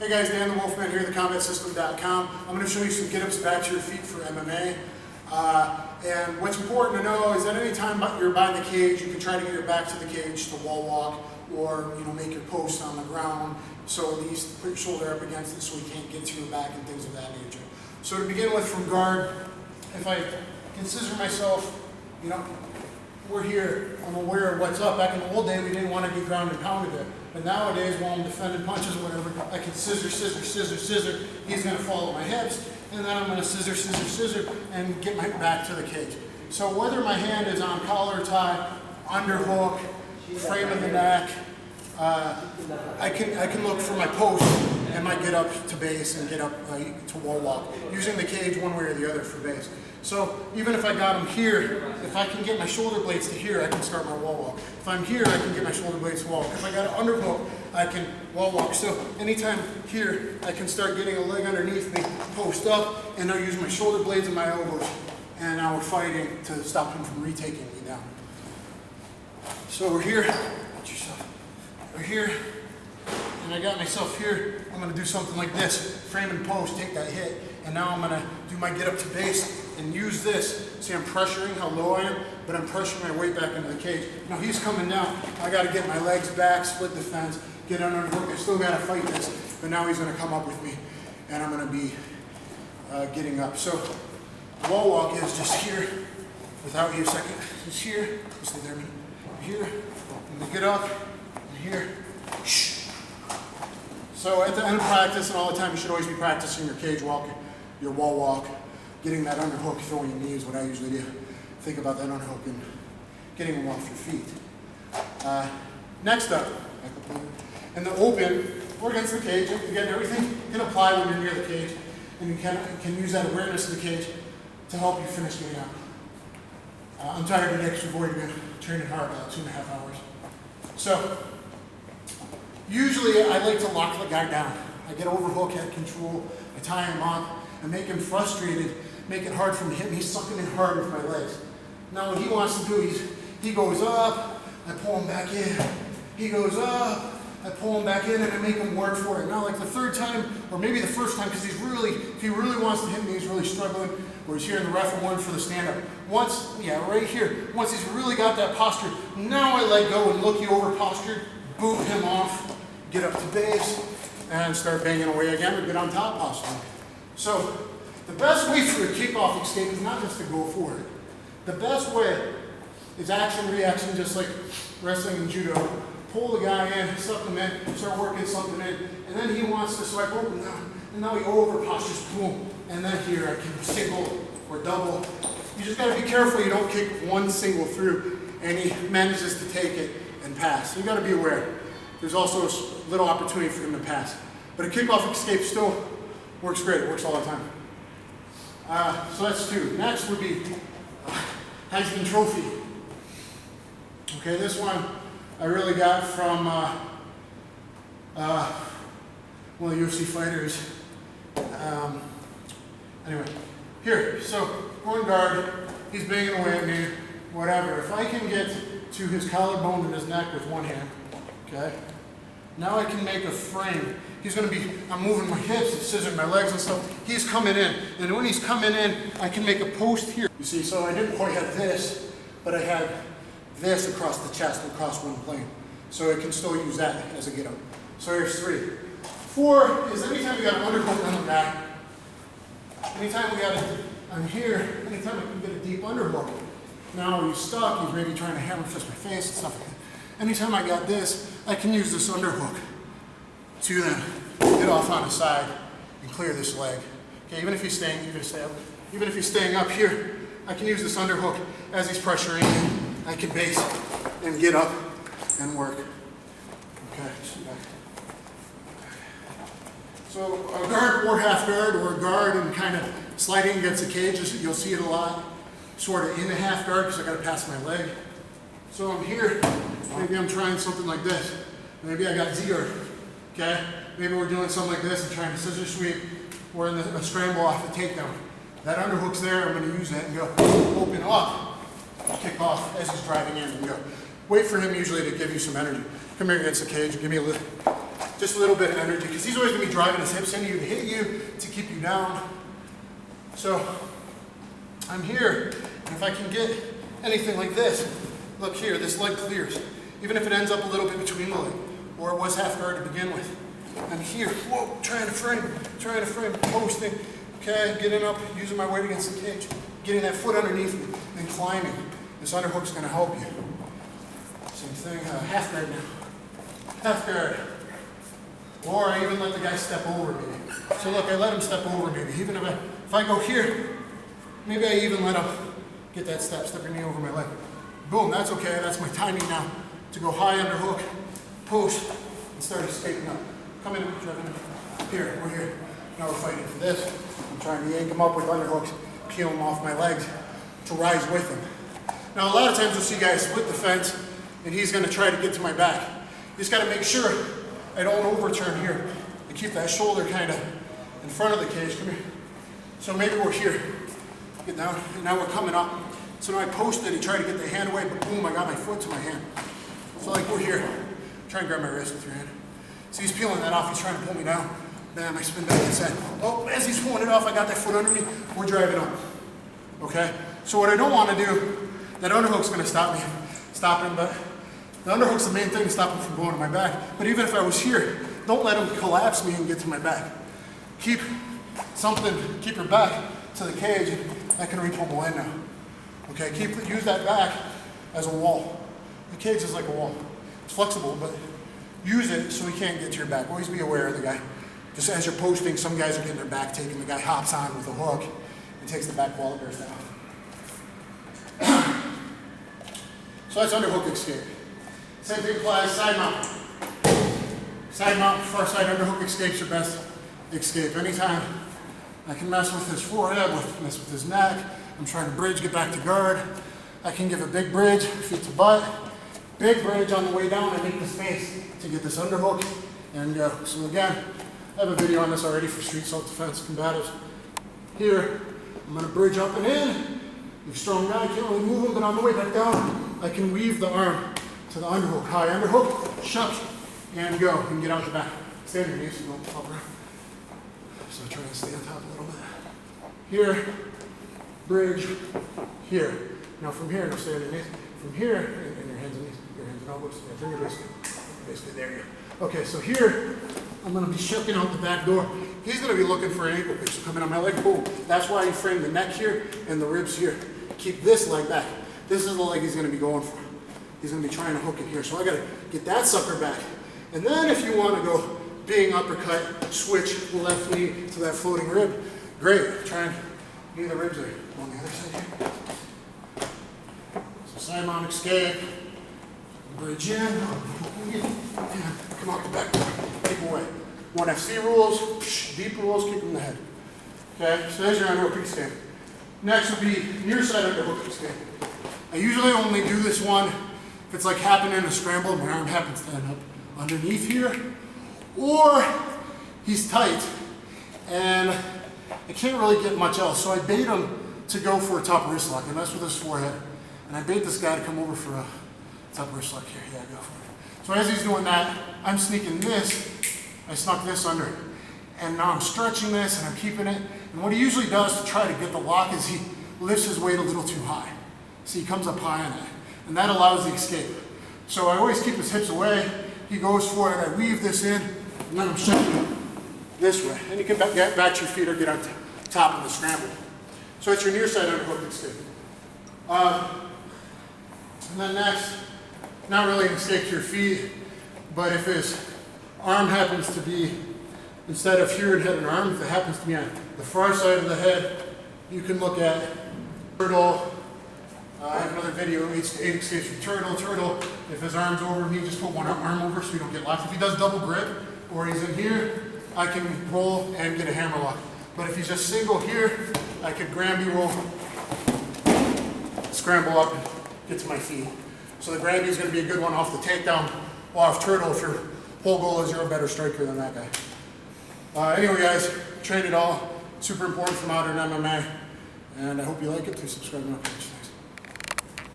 Hey guys, Dan The Wolfman here at the CombatSystem.com. I'm going to show you some get-ups back to your feet for MMA. And what's important to know is that anytime you're by the cage, you can try to get your back to the cage to wall walk, or make your post on the ground. So at least put your shoulder up against it so you can't get to your back and things of that nature. So to begin with, from guard, if I can scissor myself, we're here, I'm aware of what's up. Back in the old day, we didn't want to get ground and pounded there. But nowadays, while I'm defending punches or whatever, I can scissor, scissor, scissor, scissor. He's going to follow my hips, and then I'm going to scissor, scissor, scissor, and get my back to the cage. So whether my hand is on collar tie, underhook, frame of the neck, I can look for my post and my get up to base and get up to wall walk, using the cage one way or the other for base. So even if I got him here, if I can get my shoulder blades to here, I can start my wall walk. If I'm here, I can get my shoulder blades to wall walk. If I got an underhook, I can wall walk. So anytime here, I can start getting a leg underneath me, post up, and now use my shoulder blades and my elbows. And now we're fighting to stop him from retaking me down. So we're here, watch yourself. We're here, and I got myself here. I'm going to do something like this, frame and post, take that hit, and now I'm going to do my get up to base and use this. See, I'm pressuring how low I am, but I'm pressuring my weight back into the cage. Now he's coming down. I got to get my legs back, split the fence, get under the hook. I still got to fight this, but now he's going to come up with me, and I'm going to be getting up. So wall walk is just here, without you a second. Just here, just stay there a minute. Here, and then get up, and here. So at the end of practice and all the time, you should always be practicing your cage walk, your wall walk, getting that underhook, throwing your knees, what I usually do. Think about that underhook and getting them off your feet. Next up, in the open, or against the cage, again, everything can apply when you're near the cage, and you can use that awareness of the cage to help you finish getting out. I'm tired today because we've already been training hard, about 2.5 hours. So, usually I like to lock the guy down. I get overhook, head control, I tie him up, I make him frustrated, make it hard for him to hit me. He's sucking in hard with my legs. Now what he wants to do is, he goes up, I pull him back in. He goes up, I pull him back in, and I make him work for it. Now like the third time, or maybe the first time, because if he really wants to hit me, he's really struggling, or he's hearing the ref and one for the stand-up. Right here, once he's really got that posture, now I let go and look you over postured, boot him off, get up to base, and start banging away again, or get on top posture. So the best way for a kickoff escape is not just to go forward. The best way is action, reaction, just like wrestling and judo. Pull the guy in, suck him in, start working something in, and then he wants to swipe open down, and now he over postures, boom, and then here I can single or double. You just gotta be careful you don't kick one single through, and he manages to take it and pass. So you gotta be aware. There's also a little opportunity for him to pass. But a kickoff escape still works great, it works all the time. So that's two. Next would be Heisman Trophy. Okay, this one I really got from one of the UFC fighters. Anyway, here, so going guard, he's banging away at me, whatever. If I can get to his collarbone and his neck with one hand, okay, now I can make a frame. He's going to be, I'm moving my hips, scissoring my legs and stuff. He's coming in, and when he's coming in, I can make a post here. You see, so I didn't quite have this, but I had this across the chest, across one plane. So I can still use that as a get up. So here's 3. 4 is anytime we got an underhook on the back, anytime we got it, I'm here, anytime I can get a deep underhook. Now he's stuck, he's maybe trying to hammer fist my face and stuff like that. Anytime I got this, I can use this underhook to then get off on the side and clear this leg. Okay, even if he's staying up here, I can use this underhook as he's pressuring in. I can base and get up and work. Okay, so a guard or half guard, or a guard and kind of sliding against the cage, you'll see it a lot, sort of in the half guard because I got to pass my leg. So I'm here, maybe I'm trying something like this. Maybe I got zero, okay? Maybe we're doing something like this and trying to scissor sweep. We're in a scramble off the takedown. That underhook's there, I'm going to use that and go open up, kick off as he's driving in and go. Wait for him usually to give you some energy. come here against the cage and give me just a little bit of energy, because he's always going to be driving his hips into you to hit you, to keep you down. So I'm here, and if I can get anything like this, look here, this leg clears. Even if it ends up a little bit between the leg, or it was half guard to begin with. I'm here, whoa, trying to frame, posting, okay, getting up, using my weight against the cage, getting that foot underneath me, and climbing. This underhook's gonna help you. Same thing, half guard now. Half guard. Or I even let the guy step over me. So look, I let him step over me. Even if I go here, maybe I even let him get that step, stepping me over my leg. Boom, that's okay, that's my timing now to go high underhook, post, and start escaping up. Come in, driving in. Here, we're here. Now we're fighting for this. I'm trying to yank him up with underhooks, peel him off my legs to rise with him. Now a lot of times you'll see guys split the fence and he's gonna try to get to my back. You just gotta make sure I don't overturn here. I keep that shoulder kind of in front of the cage. Come here. So maybe we're here. Get down, and now we're coming up. So now I posted and try to get the hand away, but boom, I got my foot to my hand. So like we're here. Try and grab my wrist with your hand. See, he's peeling that off, he's trying to pull me down. Bam, I spin back inside. Oh, as he's pulling it off, I got that foot under me. We're driving up. Okay? So what I don't want to do, that underhook's going to stop him, but the underhook's the main thing to stop him from going to my back. But even if I was here, don't let him collapse me and get to my back. Keep your back to the cage, and I can re-pummel in now. Okay, use that back as a wall. The cage is like a wall. It's flexible, but use it so he can't get to your back. Always be aware of the guy. Just as you're posting, some guys are getting their back taken. The guy hops on with a hook and takes the back wall and bears down. So that's underhook escape. Same thing applies side mount. Side mount, far side underhook escape's your best escape. Anytime I can mess with his forehead, mess with his neck, I'm trying to bridge, get back to guard. I can give a big bridge, feet to butt. Big bridge on the way down, I make the space to get this underhook and go. So again, I have a video on this already for street self-defense combatives. Here, I'm gonna bridge up and in. You're a strong guy, can't really move him, but on the way back down, I can weave the arm to the underhook. High underhook, shuck, and go, and get out the back. Stay on your knees, don't flop around. So try to stay on top a little bit. Here, bridge, here. Now from here, now stay on your knees. From here, and your hands and knees, your hands and elbows, yeah, bring your wrist. Basically, there you go. Okay, so here, I'm gonna be shucking out the back door. He's gonna be looking for an ankle pick, so coming on my leg, boom. That's why you frame the neck here and the ribs here. Keep this leg back. This is the leg he's gonna be going for. He's gonna be trying to hook it here. So I gotta get that sucker back. And then if you wanna go being uppercut, switch left knee to that floating rib, great. Try and knee the ribs there. On the other side here. So side mount escape, bridge in, come out the back door, keep away. 1FC rules, deep rules, keep them in the head. Okay, so there's your underhook escape. Next would be near side underhook escape. I usually only do this one if it's like happening in a scramble, my arm happens to end up underneath here, or he's tight and I can't really get much else. So I bait him to go for a top wrist lock, and that's with his forehead. And I bait this guy to come over for a top wrist lock here. Yeah, go for it. So as he's doing that, I'm sneaking this. I snuck this under. And now I'm stretching this and I'm keeping it. And what he usually does to try to get the lock is he lifts his weight a little too high. So he comes up high on that. And that allows the escape. So I always keep his hips away. He goes for it. I weave this in. And then I'm shifting this way. And you can get back to your feet or get on top of the scramble. So it's your near side underhook escape. And then next, not really an escape to your feet, but if his arm happens to be, instead of here and head and arm, if it happens to be on the far side of the head, you can look at turtle. I have another video, 8 escapes from turtle. Turtle, if his arm's over me, just put one arm over so you don't get locked. If he does double grip, or he's in here, I can roll and get a hammer lock. But if he's just single here, I could Granby roll, scramble up, and get to my feet. So the Granby is going to be a good one off the takedown, or off turtle if your whole goal is you're a better striker than that guy. Anyway guys, train it all. Super important for modern MMA. And I hope you like it. Please subscribe to my page.